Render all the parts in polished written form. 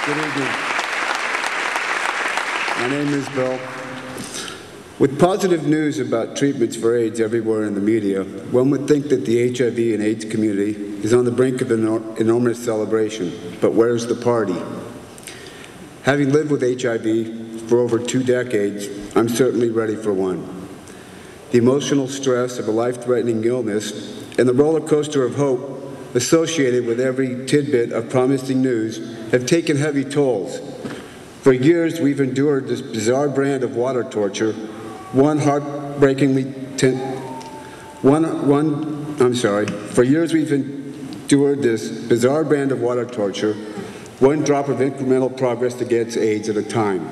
Good evening. My name is Bill. With positive news about treatments for AIDS everywhere in the media, one would think that the HIV and AIDS community is on the brink of an enormous celebration. But where's the party? Having lived with HIV for over 2 decades, I'm certainly ready for one. The emotional stress of a life-threatening illness and the roller coaster of hope associated with every tidbit of promising news have taken heavy tolls. For years, we've endured this bizarre brand of water torture, For years we've endured this bizarre brand of water torture, one drop of incremental progress against AIDS at a time.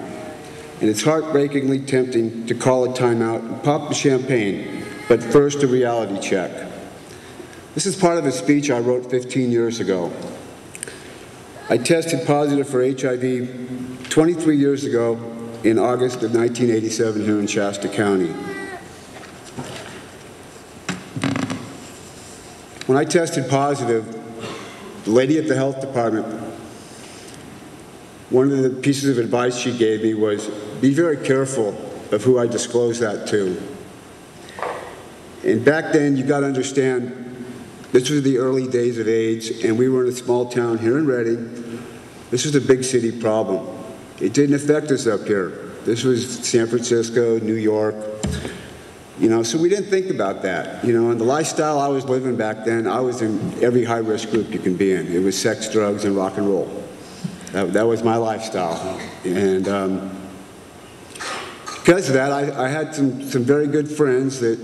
And it's heartbreakingly tempting to call a timeout and pop the champagne, but first a reality check. This is part of a speech I wrote 15 years ago. I tested positive for HIV 23 years ago in August of 1987 here in Shasta County. When I tested positive, the lady at the health department, one of the pieces of advice she gave me was, be very careful of who I disclose that to. And back then, you got to understand, this was the early days of AIDS, and we were in a small town here in Redding. This was a big city problem. It didn't affect us up here. This was San Francisco, New York, so we didn't think about that. And the lifestyle I was living back then, I was in every high-risk group you can be in. It was sex, drugs, and rock and roll. That was my lifestyle. And because of that, I had some very good friends that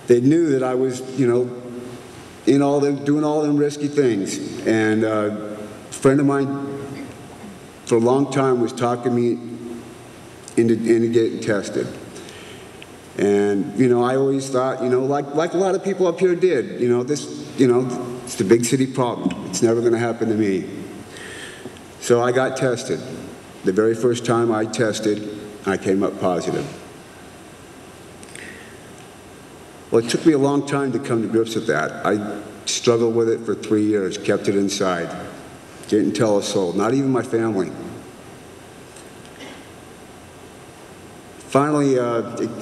knew that I was, doing all them risky things. And a friend of mine for a long time was talking me into getting tested. And, I always thought, like a lot of people up here did, it's the big city problem. It's never going to happen to me. So I got tested. The very first time I tested, I came up positive. Well, it took me a long time to come to grips with that. I struggled with it for 3 years, kept it inside. Didn't tell a soul, not even my family. Finally,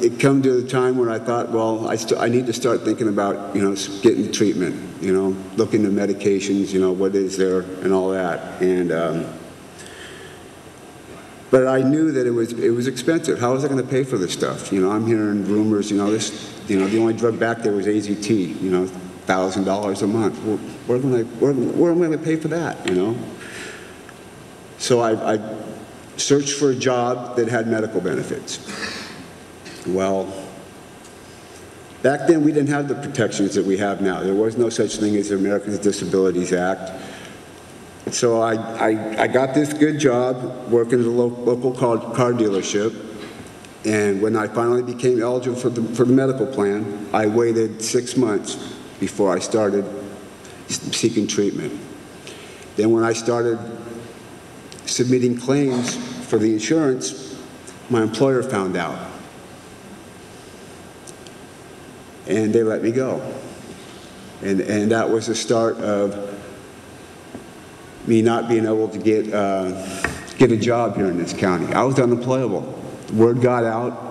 it come to the time when I thought, well, I need to start thinking about, getting treatment, looking at medications, what is there and all that. And, but I knew that it was expensive. How was I going to pay for this stuff? I'm hearing rumors, the only drug back there was AZT, $1,000 a month. Well, where am I going to pay for that, So I searched for a job that had medical benefits. Well, back then we didn't have the protections that we have now. There was no such thing as the Americans with Disabilities Act. So I got this good job working at a local car dealership, and when I finally became eligible for the medical plan, I waited 6 months before I started seeking treatment. Then when I started submitting claims for the insurance, my employer found out. And they let me go. And that was the start of me not being able to get a job here in this county. I was unemployable. Word got out.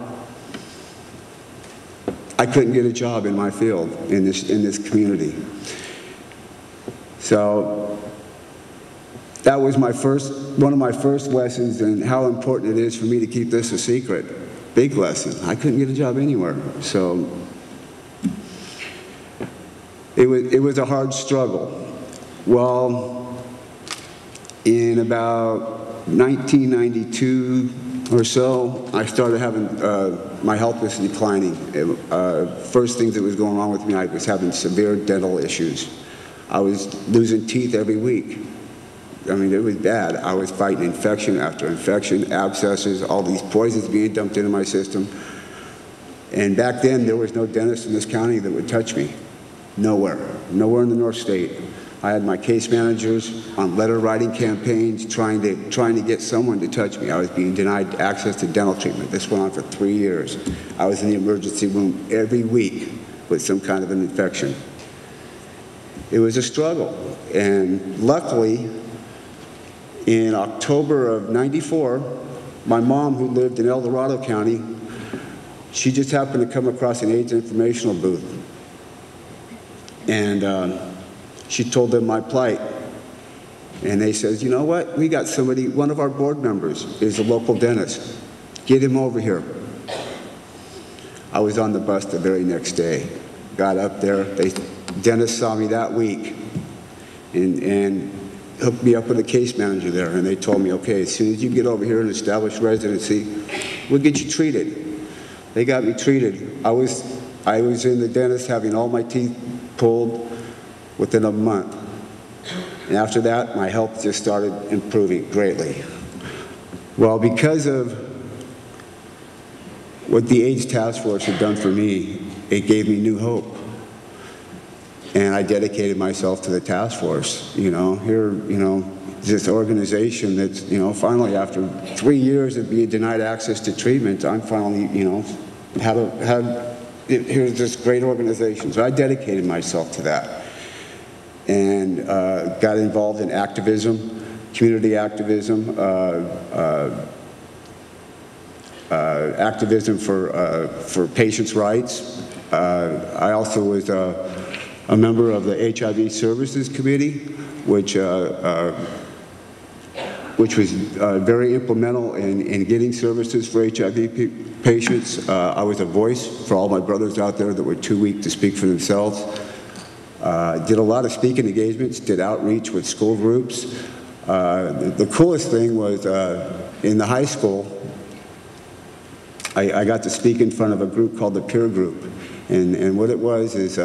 I couldn't get a job in my field, in this community. So that was one of my first lessons in how important it is for me to keep this a secret. Big lesson. I couldn't get a job anywhere. So it was a hard struggle. Well, in about 1992 or so, I started having, my health was declining. First things that was going on with me, I was having severe dental issues. I was losing teeth every week. I mean, it was bad. I was fighting infection after infection, abscesses, all these poisons being dumped into my system. And back then, there was no dentist in this county that would touch me. Nowhere. Nowhere in the North State. I had my case managers on letter writing campaigns trying to get someone to touch me. I was being denied access to dental treatment. This went on for 3 years. I was in the emergency room every week with some kind of an infection. It was a struggle. And luckily, in October of '94, my mom, who lived in El Dorado County, she just happened to come across an AIDS informational booth. And she told them my plight. And they said, you know what, we got somebody, one of our board members is a local dentist. Get him over here. I was on the bus the very next day. Got up there, dentist saw me that week and hooked me up with a case manager there. And they told me, okay, as soon as you get over here and establish residency, we'll get you treated. They got me treated. I was in the dentist having all my teeth pulled within a month. And after that, my health just started improving greatly. Well, because of what the AIDS Task Force had done for me, it gave me new hope. And I dedicated myself to the task force. This organization that's, finally after 3 years of being denied access to treatment, I'm finally, here's this great organization. So I dedicated myself to that and got involved in activism, community activism, activism for patients' rights. I also was a member of the HIV Services Committee, which was very implemental in getting services for HIV patients. I was a voice for all my brothers out there that were too weak to speak for themselves. Did a lot of speaking engagements, did outreach with school groups. The coolest thing was in the high school, I got to speak in front of a group called the Peer Group. And what it was is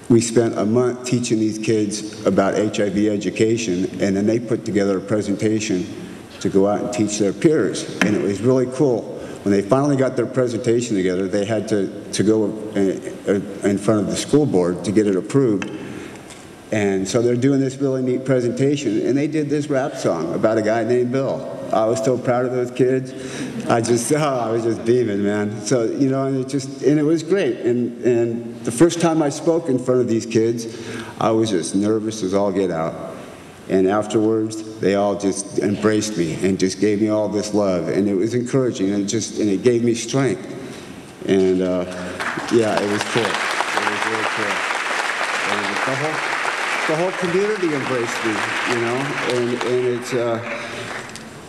we spent a month teaching these kids about HIV education, and then they put together a presentation to go out and teach their peers. And it was really cool. When they finally got their presentation together, they had to go in front of the school board to get it approved. And so they're doing this really neat presentation, and they did this rap song about a guy named Bill. I was so proud of those kids. I was just beaming, man. So, and it was great. And the first time I spoke in front of these kids, I was just nervous as all get out. And afterwards, they all just embraced me and just gave me all this love. And it was encouraging, and it gave me strength. And yeah, it was cool. It was really cool. And the whole community embraced me, and it's,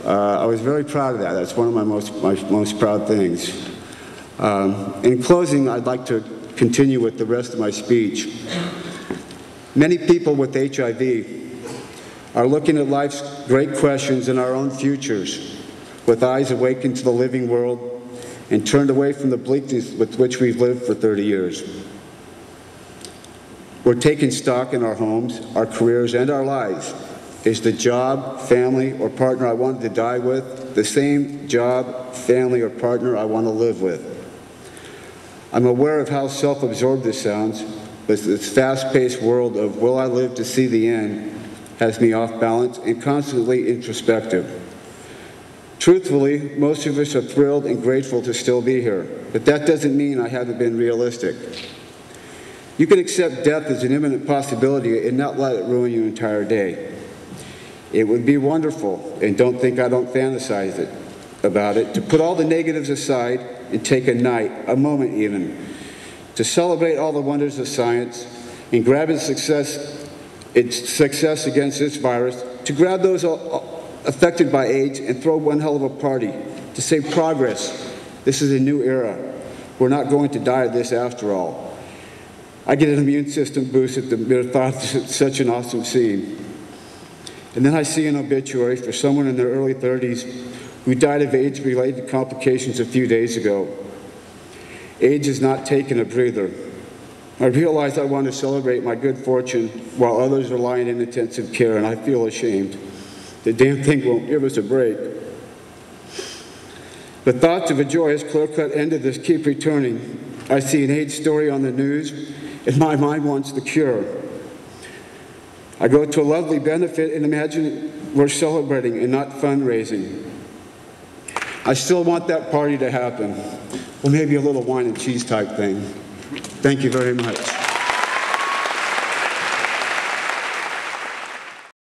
I was very proud of that. That's one of my most proud things. In closing, I'd like to continue with the rest of my speech. Many people with HIV are looking at life's great questions and our own futures with eyes awakened to the living world and turned away from the bleakness with which we've lived for 30 years. We're taking stock in our homes, our careers, and our lives. Is the job, family, or partner I wanted to die with the same job, family, or partner I want to live with? I'm aware of how self-absorbed this sounds, but this fast-paced world of will I live to see the end has me off balance and constantly introspective. Truthfully, most of us are thrilled and grateful to still be here, but that doesn't mean I haven't been realistic. You can accept death as an imminent possibility and not let it ruin your entire day. It would be wonderful, and don't think I don't fantasize about it, to put all the negatives aside and take a night, a moment even, to celebrate all the wonders of science and grab its success against this virus, to grab those affected by AIDS and throw one hell of a party, to say progress. This is a new era. We're not going to die of this after all. I get an immune system boost at the mere thought of such an awesome scene. And then I see an obituary for someone in their early 30s who died of AIDS-related complications a few days ago. AIDS has not taken a breather. I realize I want to celebrate my good fortune while others are lying in intensive care, and I feel ashamed. The damn thing won't give us a break. The thoughts of a joyous, clear-cut end to this keep returning. I see an AIDS story on the news, and my mind wants the cure. I go to a lovely benefit and imagine we're celebrating and not fundraising. I still want that party to happen. Well, maybe a little wine and cheese type thing. Thank you very much.